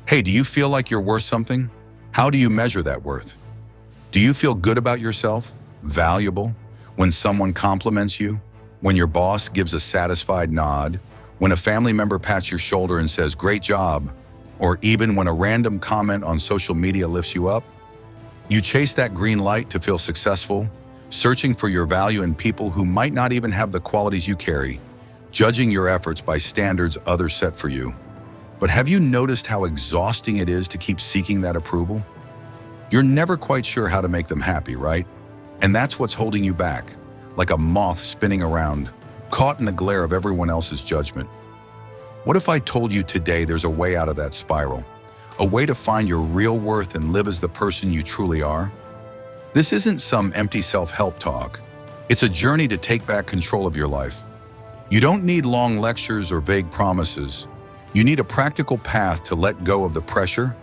Hey, do you feel like you're worth something? How do you measure that worth? Do you feel good about yourself? Valuable? When someone compliments you? When your boss gives a satisfied nod? When a family member pats your shoulder and says, "Great job"? Or even when a random comment on social media lifts you up? You chase that green light to feel successful, searching for your value in people who might not even have the qualities you carry, judging your efforts by standards others set for you. But have you noticed how exhausting it is to keep seeking that approval? You're never quite sure how to make them happy, right? And that's what's holding you back, like a moth spinning around, caught in the glare of everyone else's judgment. What if I told you today there's a way out of that spiral? A way to find your real worth and live as the person you truly are? This isn't some empty self-help talk. It's a journey to take back control of your life. You don't need long lectures or vague promises. You need a practical path to let go of the pressure,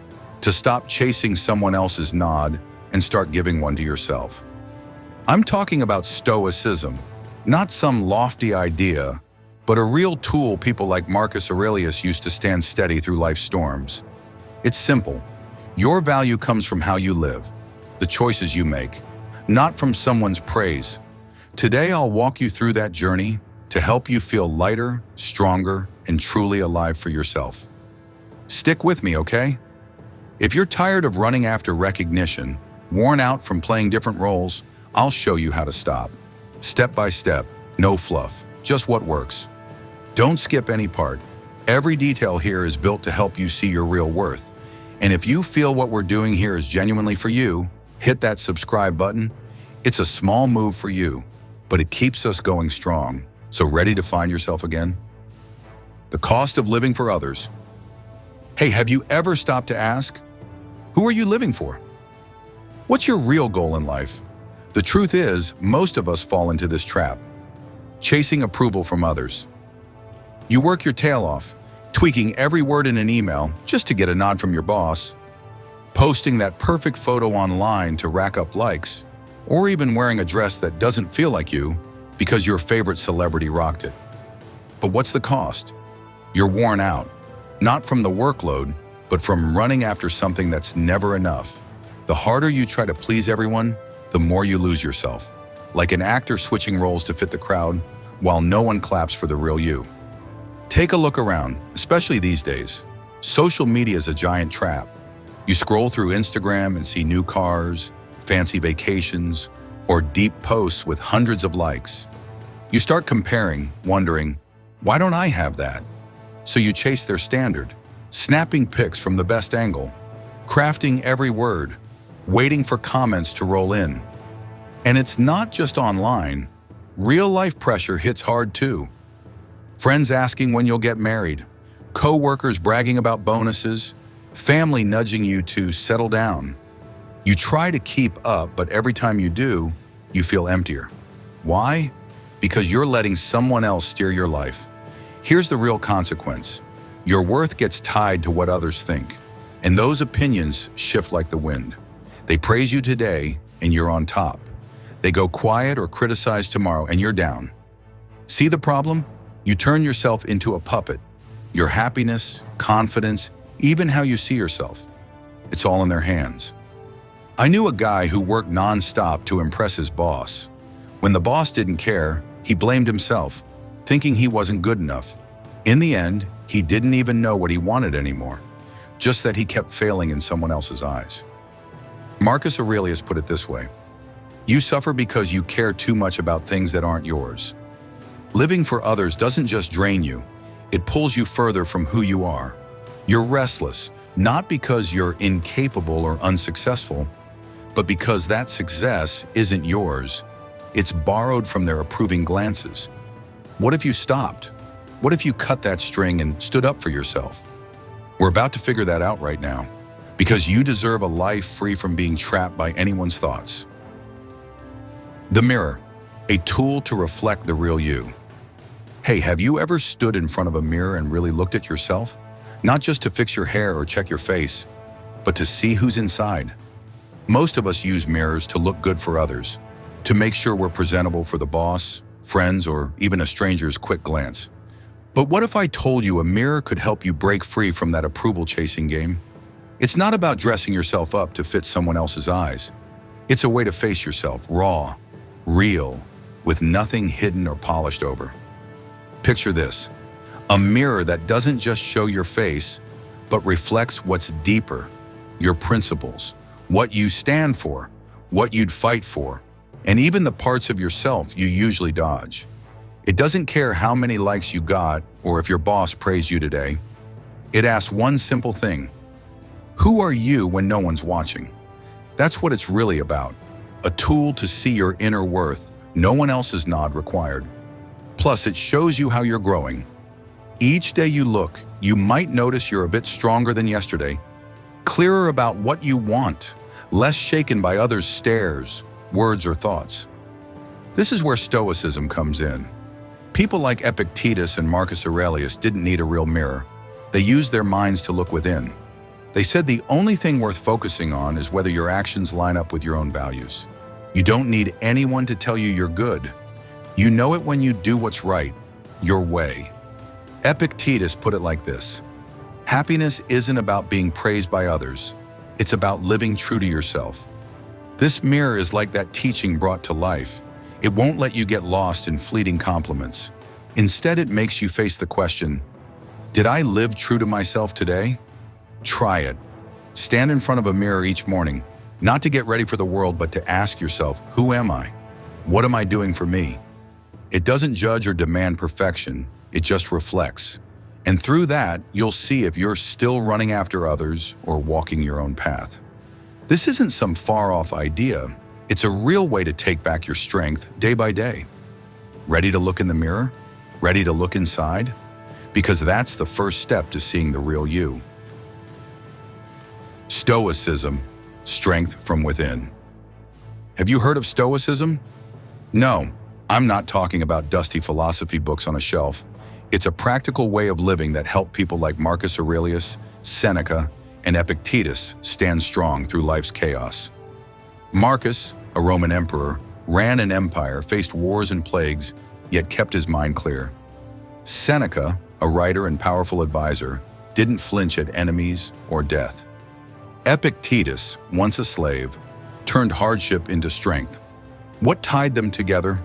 to stop chasing someone else's nod and start giving one to yourself. I'm talking about Stoicism, not some lofty idea, but a real tool people like Marcus Aurelius used to stand steady through life's storms. It's simple. Your value comes from how you live, the choices you make, not from someone's praise. Today, I'll walk you through that journey to help you feel lighter, stronger, and truly alive for yourself. Stick with me, okay? If you're tired of running after recognition, worn out from playing different roles, I'll show you how to stop. Step by step, no fluff, just what works. Don't skip any part. Every detail here is built to help you see your real worth. And if you feel what we're doing here is genuinely for you, hit that subscribe button. It's a small move for you, but it keeps us going strong. So ready to find yourself again? The cost of living for others. Hey, have you ever stopped to ask, who are you living for? What's your real goal in life? The truth is, most of us fall into this trap, chasing approval from others. You work your tail off, tweaking every word in an email just to get a nod from your boss, posting that perfect photo online to rack up likes, or even wearing a dress that doesn't feel like you because your favorite celebrity rocked it. But what's the cost? You're worn out, not from the workload, but from running after something that's never enough. The harder you try to please everyone, the more you lose yourself, like an actor switching roles to fit the crowd while no one claps for the real you. Take a look around, especially these days. Social media is a giant trap. You scroll through Instagram and see new cars, fancy vacations, or deep posts with hundreds of likes. You start comparing, wondering, why don't I have that? So you chase their standard, snapping pics from the best angle, crafting every word, waiting for comments to roll in. And it's not just online. Real-life pressure hits hard too. Friends asking when you'll get married, co-workers bragging about bonuses, family nudging you to settle down. You try to keep up, but every time you do, you feel emptier. Why? Because you're letting someone else steer your life. Here's the real consequence. Your worth gets tied to what others think, and those opinions shift like the wind. They praise you today, and you're on top. They go quiet or criticize tomorrow, and you're down. See the problem? You turn yourself into a puppet. Your happiness, confidence, even how you see yourself. It's all in their hands. I knew a guy who worked non-stop to impress his boss. When the boss didn't care, he blamed himself, thinking he wasn't good enough. In the end, he didn't even know what he wanted anymore, just that he kept failing in someone else's eyes. Marcus Aurelius put it this way: you suffer because you care too much about things that aren't yours. Living for others doesn't just drain you, it pulls you further from who you are. You're restless, not because you're incapable or unsuccessful, but because that success isn't yours. It's borrowed from their approving glances. What if you stopped? What if you cut that string and stood up for yourself? We're about to figure that out right now, because you deserve a life free from being trapped by anyone's thoughts. The mirror, a tool to reflect the real you. Hey, have you ever stood in front of a mirror and really looked at yourself? Not just to fix your hair or check your face, but to see who's inside. Most of us use mirrors to look good for others, to make sure we're presentable for the boss, friends, or even a stranger's quick glance. But what if I told you a mirror could help you break free from that approval-chasing game? It's not about dressing yourself up to fit someone else's eyes. It's a way to face yourself raw, real, with nothing hidden or polished over. Picture this, a mirror that doesn't just show your face, but reflects what's deeper, your principles, what you stand for, what you'd fight for, and even the parts of yourself you usually dodge. It doesn't care how many likes you got or if your boss praised you today. It asks one simple thing: who are you when no one's watching? That's what it's really about, a tool to see your inner worth, no one else's nod required. Plus, it shows you how you're growing. Each day you look, you might notice you're a bit stronger than yesterday, clearer about what you want, less shaken by others' stares, words, or thoughts. This is where Stoicism comes in. People like Epictetus and Marcus Aurelius didn't need a real mirror. They used their minds to look within. They said the only thing worth focusing on is whether your actions line up with your own values. You don't need anyone to tell you you're good. You know it when you do what's right, your way. Epictetus put it like this: happiness isn't about being praised by others. It's about living true to yourself. This mirror is like that teaching brought to life. It won't let you get lost in fleeting compliments. Instead, it makes you face the question, did I live true to myself today? Try it. Stand in front of a mirror each morning, not to get ready for the world, but to ask yourself, who am I? What am I doing for me? It doesn't judge or demand perfection, it just reflects. And through that, you'll see if you're still running after others or walking your own path. This isn't some far-off idea. It's a real way to take back your strength day by day. Ready to look in the mirror? Ready to look inside? Because that's the first step to seeing the real you. Stoicism, strength from within. Have you heard of Stoicism? No, I'm not talking about dusty philosophy books on a shelf. It's a practical way of living that helped people like Marcus Aurelius, Seneca, and Epictetus stand strong through life's chaos. Marcus, a Roman emperor, ran an empire, faced wars and plagues, yet kept his mind clear. Seneca, a writer and powerful advisor, didn't flinch at enemies or death. Epictetus, once a slave, turned hardship into strength. What tied them together?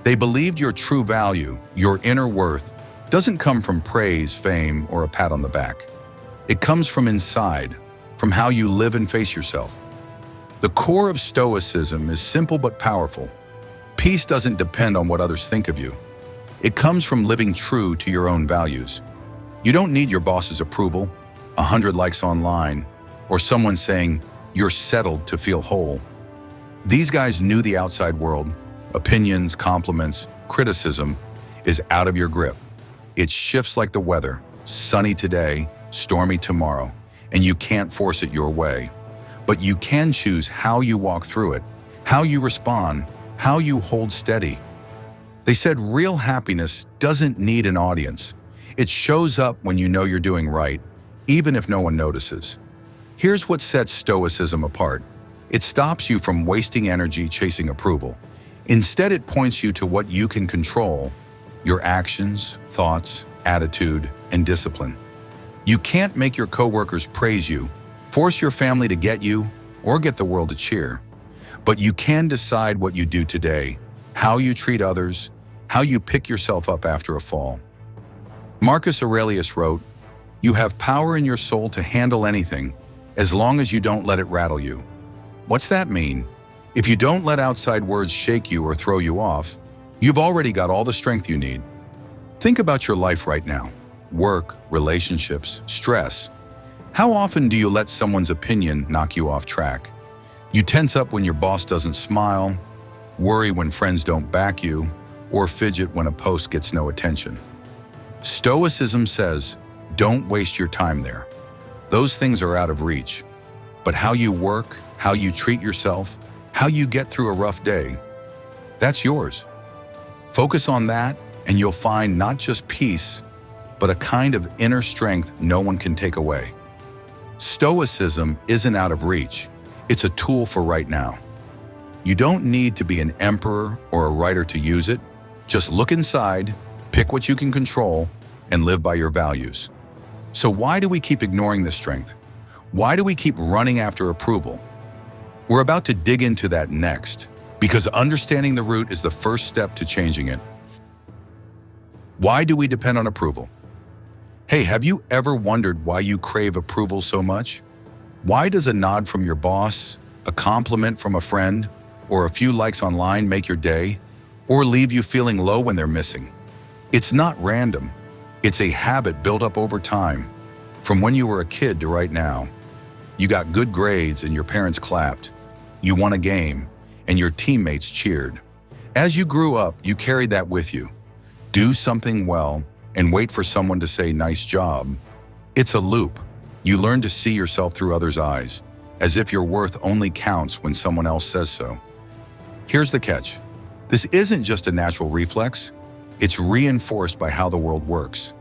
They believed your true value, your inner worth, doesn't come from praise, fame, or a pat on the back. It comes from inside, from how you live and face yourself. The core of Stoicism is simple but powerful. Peace doesn't depend on what others think of you. It comes from living true to your own values. You don't need your boss's approval, 100 likes online, or someone saying you're settled to feel whole. These guys knew the outside world. Opinions, compliments, criticism is out of your grip. It shifts like the weather, sunny today, stormy tomorrow, and you can't force it your way. But you can choose how you walk through it, how you respond, how you hold steady. They said real happiness doesn't need an audience. It shows up when you know you're doing right, even if no one notices. Here's what sets Stoicism apart. It stops you from wasting energy chasing approval. Instead, it points you to what you can control: your actions, thoughts, attitude, and discipline. You can't make your coworkers praise you, force your family to get you, or get the world to cheer. But you can decide what you do today, how you treat others, how you pick yourself up after a fall. Marcus Aurelius wrote, "You have power in your soul to handle anything, as long as you don't let it rattle you." What's that mean? If you don't let outside words shake you or throw you off, you've already got all the strength you need. Think about your life right now: work, relationships, stress. How often do you let someone's opinion knock you off track? You tense up when your boss doesn't smile, worry when friends don't back you, or fidget when a post gets no attention. Stoicism says, don't waste your time there. Those things are out of reach. But how you work, how you treat yourself, how you get through a rough day, that's yours. Focus on that, and you'll find not just peace, but a kind of inner strength no one can take away. Stoicism isn't out of reach. It's a tool for right now. You don't need to be an emperor or a writer to use it. Just look inside, pick what you can control, and live by your values. So why do we keep ignoring this strength? Why do we keep running after approval? We're about to dig into that next, because understanding the root is the first step to changing it. Why do we depend on approval? Hey, have you ever wondered why you crave approval so much? Why does a nod from your boss, a compliment from a friend, or a few likes online make your day, or leave you feeling low when they're missing? It's not random. It's a habit built up over time, from when you were a kid to right now. You got good grades and your parents clapped. You won a game and your teammates cheered. As you grew up, you carried that with you. Do something well and wait for someone to say, "Nice job." It's a loop. You learn to see yourself through others' eyes, as if your worth only counts when someone else says so. Here's the catch. This isn't just a natural reflex. It's reinforced by how the world works.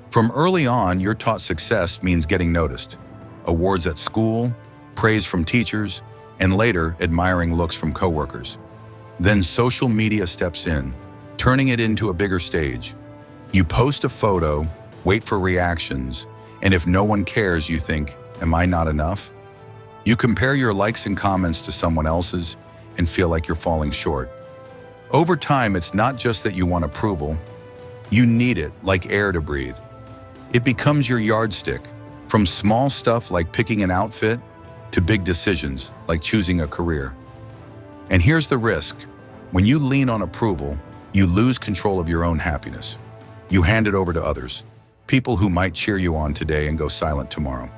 From early on, you're taught success means getting noticed. Awards at school, praise from teachers, and later, admiring looks from coworkers. Then social media steps in, turning it into a bigger stage. You post a photo, wait for reactions, and if no one cares, you think, "Am I not enough?" You compare your likes and comments to someone else's and feel like you're falling short. Over time, it's not just that you want approval. You need it like air to breathe. It becomes your yardstick, from small stuff like picking an outfit to big decisions like choosing a career. And here's the risk. When you lean on approval, you lose control of your own happiness. You hand it over to others, people who might cheer you on today and go silent tomorrow.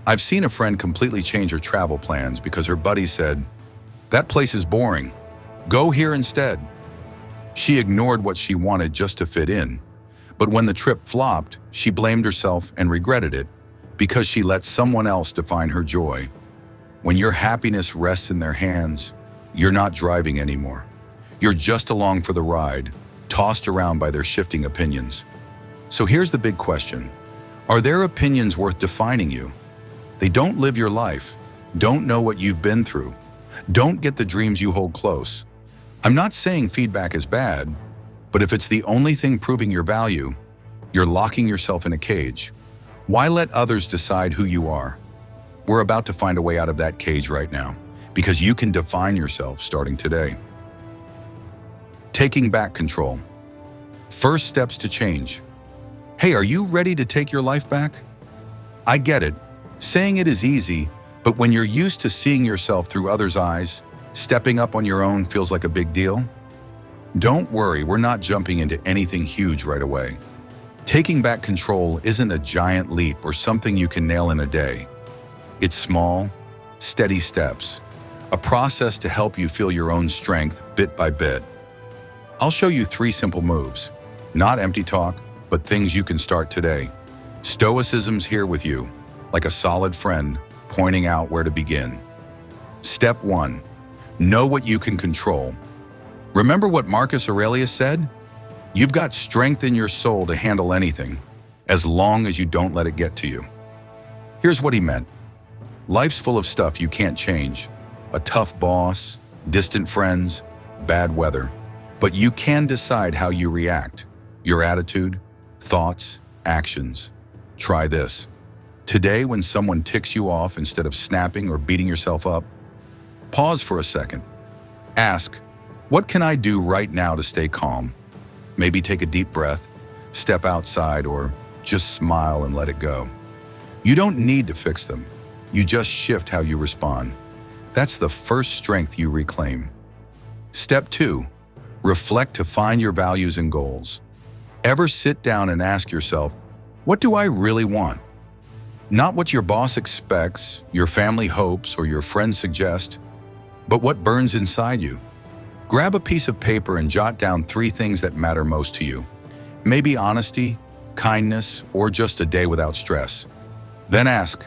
I've seen a friend completely change her travel plans because her buddy said, "That place is boring. Go here instead." She ignored what she wanted just to fit in. But when the trip flopped, she blamed herself and regretted it because she let someone else define her joy. When your happiness rests in their hands, you're not driving anymore. You're just along for the ride, tossed around by their shifting opinions. So here's the big question. Are their opinions worth defining you? They don't live your life, don't know what you've been through, don't get the dreams you hold close. I'm not saying feedback is bad, but if it's the only thing proving your value, you're locking yourself in a cage. Why let others decide who you are? We're about to find a way out of that cage right now, because you can define yourself starting today. Taking back control. First steps to change. Hey, are you ready to take your life back? I get it. Saying it is easy, but when you're used to seeing yourself through others' eyes, stepping up on your own feels like a big deal. Don't worry, we're not jumping into anything huge right away. Taking back control isn't a giant leap or something you can nail in a day. It's small, steady steps, a process to help you feel your own strength bit by bit. I'll show you 3 simple moves, not empty talk, but things you can start today. Stoicism's here with you, like a solid friend, pointing out where to begin. Step 1, know what you can control. Remember what Marcus Aurelius said? You've got strength in your soul to handle anything, as long as you don't let it get to you. Here's what he meant. Life's full of stuff you can't change. A tough boss, distant friends, bad weather. But you can decide how you react. Your attitude, thoughts, actions. Try this. Today, when someone ticks you off, instead of snapping or beating yourself up, pause for a second. Ask, what can I do right now to stay calm? Maybe take a deep breath, step outside, or just smile and let it go. You don't need to fix them. You just shift how you respond. That's the first strength you reclaim. Step 2, reflect to find your values and goals. Ever sit down and ask yourself, what do I really want? Not what your boss expects, your family hopes, or your friends suggest, but what burns inside you. Grab a piece of paper and jot down 3 things that matter most to you. Maybe honesty, kindness, or just a day without stress. Then ask,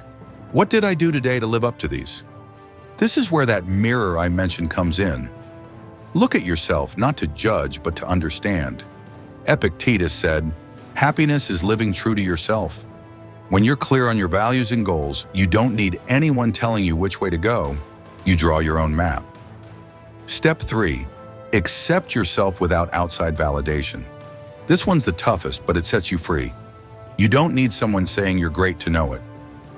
what did I do today to live up to these? This is where that mirror I mentioned comes in. Look at yourself, not to judge, but to understand. Epictetus said, happiness is living true to yourself. When you're clear on your values and goals, you don't need anyone telling you which way to go. You draw your own map. Step 3, accept yourself without outside validation. This one's the toughest, but it sets you free. You don't need someone saying you're great to know it.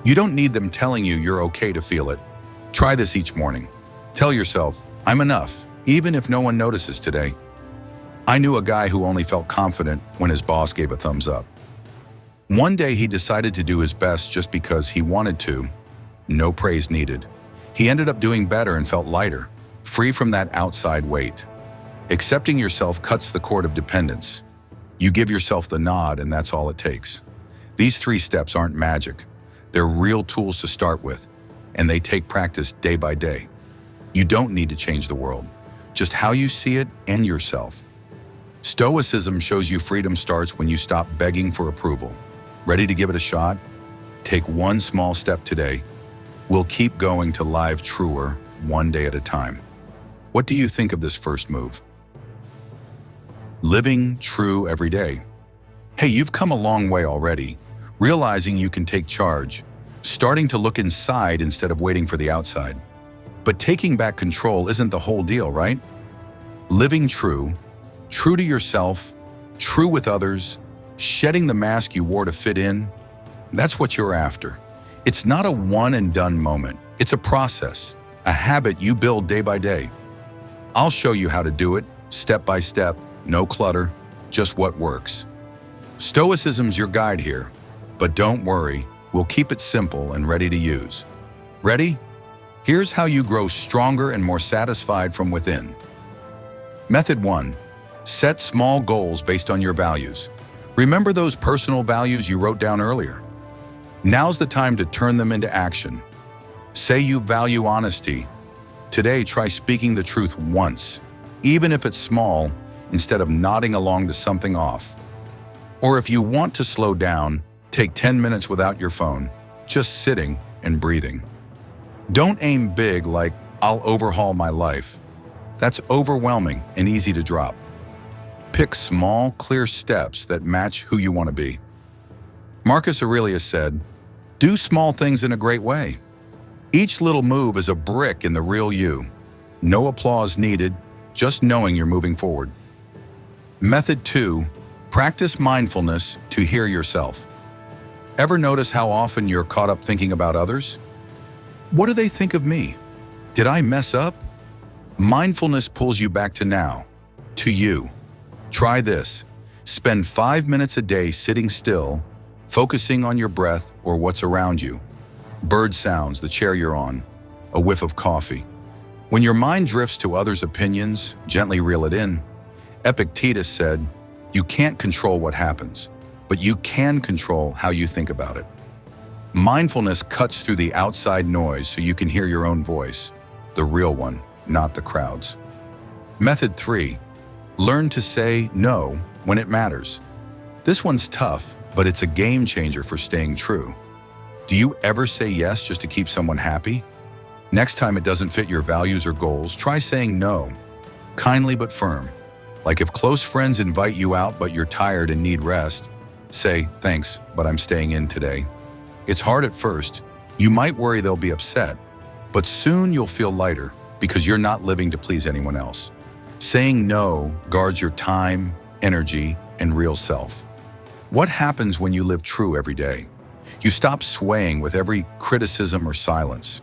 You don't need them telling you you're okay to feel it. Try this each morning. Tell yourself, I'm enough, even if no one notices today. I knew a guy who only felt confident when his boss gave a thumbs up. One day he decided to do his best just because he wanted to. No praise needed. He ended up doing better and felt lighter, free from that outside weight. Accepting yourself cuts the cord of dependence. You give yourself the nod, and that's all it takes. These 3 steps aren't magic. They're real tools to start with, and they take practice day by day. You don't need to change the world, just how you see it and yourself. Stoicism shows you freedom starts when you stop begging for approval. Ready to give it a shot? Take one small step today. We'll keep going to live truer, one day at a time. What do you think of this first move? Living true every day. Hey, you've come a long way already, realizing you can take charge, starting to look inside instead of waiting for the outside. But taking back control isn't the whole deal, right? Living true, true to yourself, true with others, shedding the mask you wore to fit in, that's what you're after. It's not a one-and-done moment. It's a process, a habit you build day by day. I'll show you how to do it, step by step, no clutter, just what works. Stoicism's your guide here, but don't worry, we'll keep it simple and ready to use. Ready? Here's how you grow stronger and more satisfied from within. Method 1. Set small goals based on your values. Remember those personal values you wrote down earlier? Now's the time to turn them into action. Say you value honesty. Today, try speaking the truth once, even if it's small, instead of nodding along to something off. Or if you want to slow down, take 10 minutes without your phone, just sitting and breathing. Don't aim big like, I'll overhaul my life. That's overwhelming and easy to drop. Pick small, clear steps that match who you want to be. Marcus Aurelius said, "Do small things in a great way." Each little move is a brick in the real you. No applause needed, just knowing you're moving forward. Method 2. Practice mindfulness to hear yourself. Ever notice how often you're caught up thinking about others? What do they think of me? Did I mess up? Mindfulness pulls you back to now, to you. Try this. Spend 5 minutes a day sitting still, focusing on your breath or what's around you. Bird sounds, the chair you're on, a whiff of coffee. When your mind drifts to others' opinions, gently reel it in. Epictetus said, "You can't control what happens, but you can control how you think about it." Mindfulness cuts through the outside noise so you can hear your own voice, the real one, not the crowd's. Method 3. Learn to say no when it matters. This one's tough, but it's a game changer for staying true. Do you ever say yes just to keep someone happy? Next time it doesn't fit your values or goals, try saying no, kindly but firm. Like if close friends invite you out but you're tired and need rest, say, "Thanks, but I'm staying in today." It's hard at first. You might worry they'll be upset, but soon you'll feel lighter because you're not living to please anyone else. Saying no guards your time, energy, and real self. What happens when you live true every day? You stop swaying with every criticism or silence.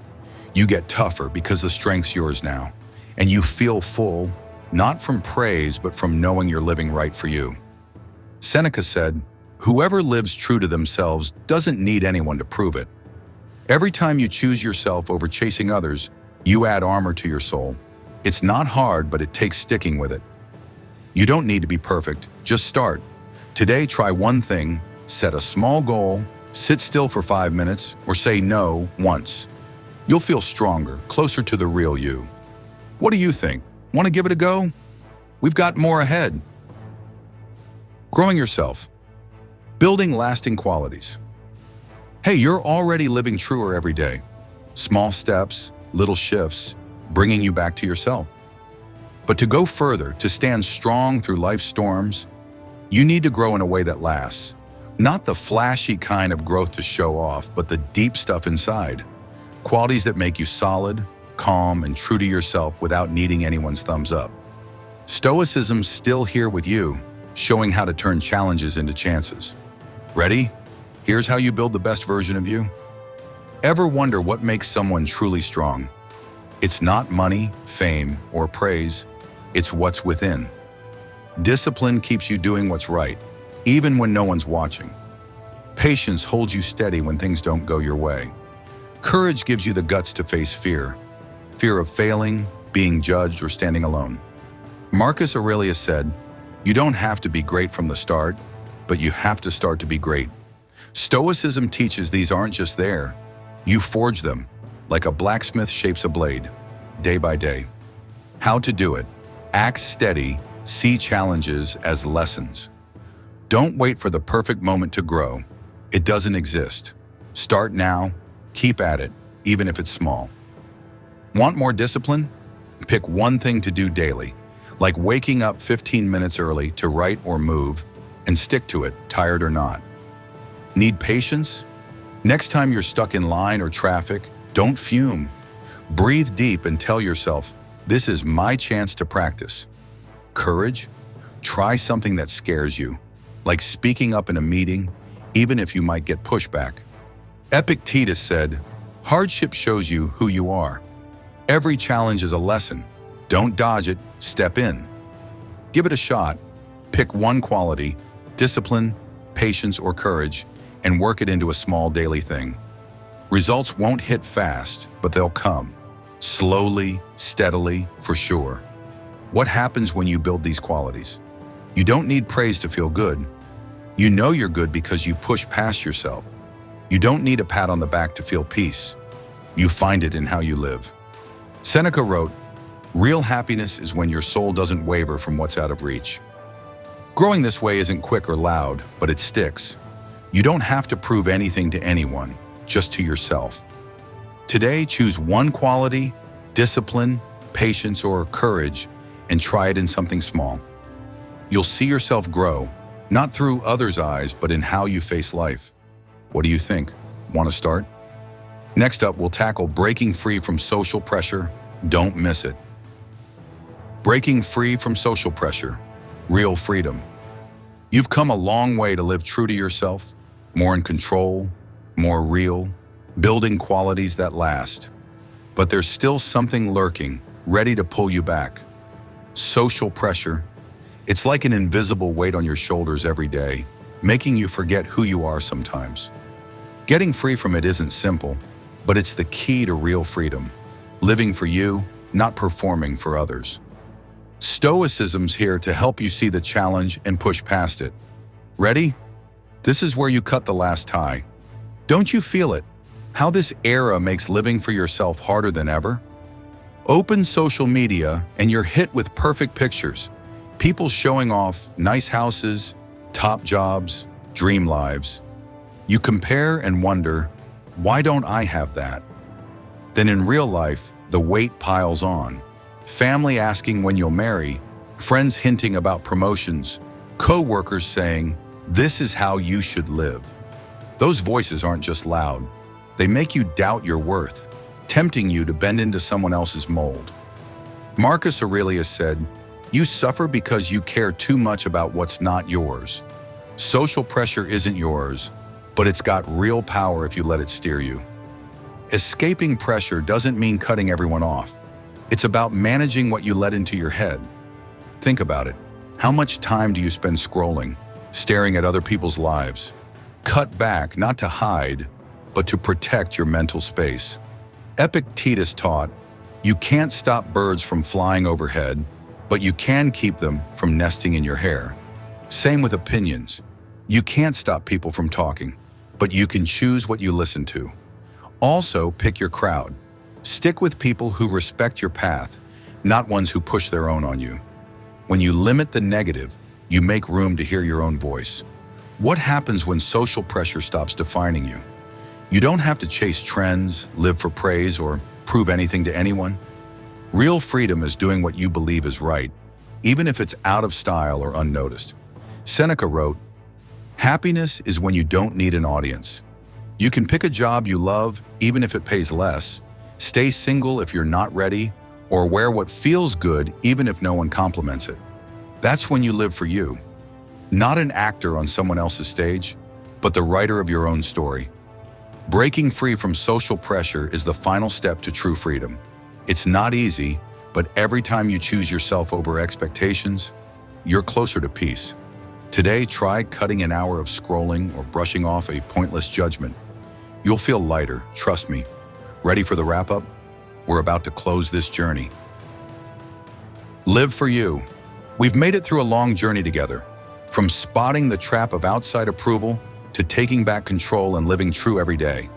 You get tougher because the strength's yours now, and you feel full, not from praise, but from knowing you're living right for you. Seneca said, "Whoever lives true to themselves doesn't need anyone to prove it." Every time you choose yourself over chasing others, you add armor to your soul. It's not hard, but it takes sticking with it. You don't need to be perfect, just start. Today, try one thing, set a small goal, sit still for 5 minutes, or say no once. You'll feel stronger, closer to the real you. What do you think? Want to give it a go? We've got more ahead. Growing yourself. Building lasting qualities. Hey, you're already living truer every day. Small steps, little shifts, bringing you back to yourself. But to go further, to stand strong through life's storms, you need to grow in a way that lasts. Not the flashy kind of growth to show off, but the deep stuff inside. Qualities that make you solid, calm, and true to yourself without needing anyone's thumbs up. Stoicism's still here with you, showing how to turn challenges into chances. Ready? Here's how you build the best version of you. Ever wonder what makes someone truly strong? It's not money, fame, or praise. It's what's within. Discipline keeps you doing what's right, even when no one's watching. Patience holds you steady when things don't go your way. Courage gives you the guts to face fear. Fear of failing, being judged, or standing alone. Marcus Aurelius said, "You don't have to be great from the start, but you have to start to be great." Stoicism teaches these aren't just there. You forge them, like a blacksmith shapes a blade, day by day. How to do it? Act steady, see challenges as lessons. Don't wait for the perfect moment to grow. It doesn't exist. Start now, keep at it, even if it's small. Want more discipline? Pick one thing to do daily, like waking up 15 minutes early to write or move, and stick to it, tired or not. Need patience? Next time you're stuck in line or traffic, don't fume. Breathe deep and tell yourself, this is my chance to practice. Courage? Try something that scares you, like speaking up in a meeting, even if you might get pushback. Epictetus said, hardship shows you who you are. Every challenge is a lesson. Don't dodge it, step in. Give it a shot. Pick one quality, discipline, patience, or courage, and work it into a small daily thing. Results won't hit fast, but they'll come. Slowly, steadily, for sure. What happens when you build these qualities? You don't need praise to feel good. You know you're good because you push past yourself. You don't need a pat on the back to feel peace. You find it in how you live. Seneca wrote, "Real happiness is when your soul doesn't waver from what's out of reach." Growing this way isn't quick or loud, but it sticks. You don't have to prove anything to anyone, just to yourself. Today, choose one quality, discipline, patience, or courage, and try it in something small. You'll see yourself grow, not through others' eyes, but in how you face life. What do you think? Want to start? Next up, we'll tackle breaking free from social pressure. Don't miss it. Breaking free from social pressure. Real freedom. You've come a long way to live true to yourself, more in control, more real, building qualities that last. But there's still something lurking, ready to pull you back. Social pressure. It's like an invisible weight on your shoulders every day, making you forget who you are sometimes. Getting free from it isn't simple, but it's the key to real freedom. Living for you, not performing for others. Stoicism's here to help you see the challenge and push past it. Ready? This is where you cut the last tie. Don't you feel it? How this era makes living for yourself harder than ever? Open social media and you're hit with perfect pictures. People showing off nice houses, top jobs, dream lives. You compare and wonder, why don't I have that? Then in real life, the weight piles on. Family asking when you'll marry, friends hinting about promotions, co-workers saying, this is how you should live. Those voices aren't just loud. They make you doubt your worth, tempting you to bend into someone else's mold. Marcus Aurelius said, you suffer because you care too much about what's not yours. Social pressure isn't yours, but it's got real power if you let it steer you. Escaping pressure doesn't mean cutting everyone off. It's about managing what you let into your head. Think about it. How much time do you spend scrolling, staring at other people's lives? Cut back, not to hide, but to protect your mental space. Epictetus taught, you can't stop birds from flying overhead, but you can keep them from nesting in your hair. Same with opinions. You can't stop people from talking, but you can choose what you listen to. Also, pick your crowd. Stick with people who respect your path, not ones who push their own on you. When you limit the negative, you make room to hear your own voice. What happens when social pressure stops defining you? You don't have to chase trends, live for praise, or prove anything to anyone. Real freedom is doing what you believe is right, even if it's out of style or unnoticed. Seneca wrote, happiness is when you don't need an audience. You can pick a job you love, even if it pays less, stay single if you're not ready, or wear what feels good even if no one compliments it. That's when you live for you. Not an actor on someone else's stage, but the writer of your own story. Breaking free from social pressure is the final step to true freedom. It's not easy, but every time you choose yourself over expectations, you're closer to peace. Today, try cutting an hour of scrolling or brushing off a pointless judgment. You'll feel lighter, trust me. Ready for the wrap-up? We're about to close this journey. Live for you. We've made it through a long journey together, from spotting the trap of outside approval to taking back control and living true every day.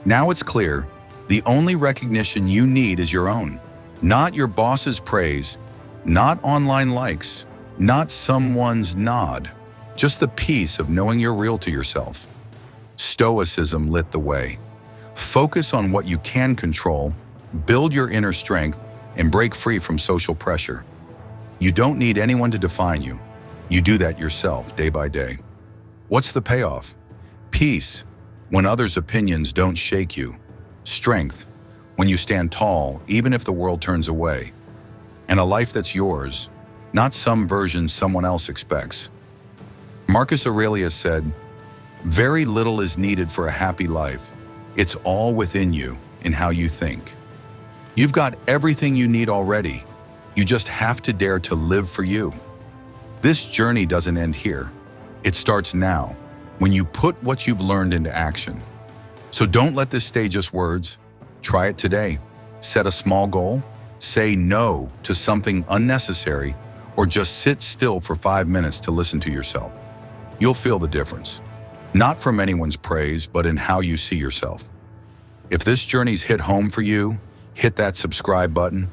Now it's clear, the only recognition you need is your own. Not your boss's praise, not online likes, not someone's nod, just the peace of knowing you're real to yourself. Stoicism lit the way. Focus on what you can control, build your inner strength, and break free from social pressure. You don't need anyone to define you. You do that yourself, day by day. What's the payoff? Peace, when others' opinions don't shake you. Strength, when you stand tall, even if the world turns away. And a life that's yours, not some version someone else expects. Marcus Aurelius said, "Very little is needed for a happy life. It's all within you, in how you think." You've got everything you need already. You just have to dare to live for you. This journey doesn't end here. It starts now, when you put what you've learned into action. So don't let this stay just words. Try it today. Set a small goal, say no to something unnecessary, or just sit still for 5 minutes to listen to yourself. You'll feel the difference. Not from anyone's praise, but in how you see yourself. If this journey's hit home for you, hit that subscribe button.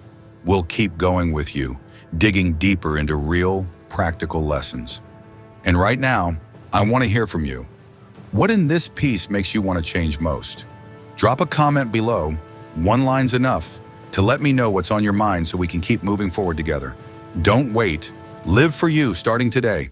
We'll keep going with you, digging deeper into real, practical lessons. And right now, I want to hear from you. What in this piece makes you want to change most? Drop a comment below. One line's enough to let me know what's on your mind so we can keep moving forward together. Don't wait. Live for you starting today.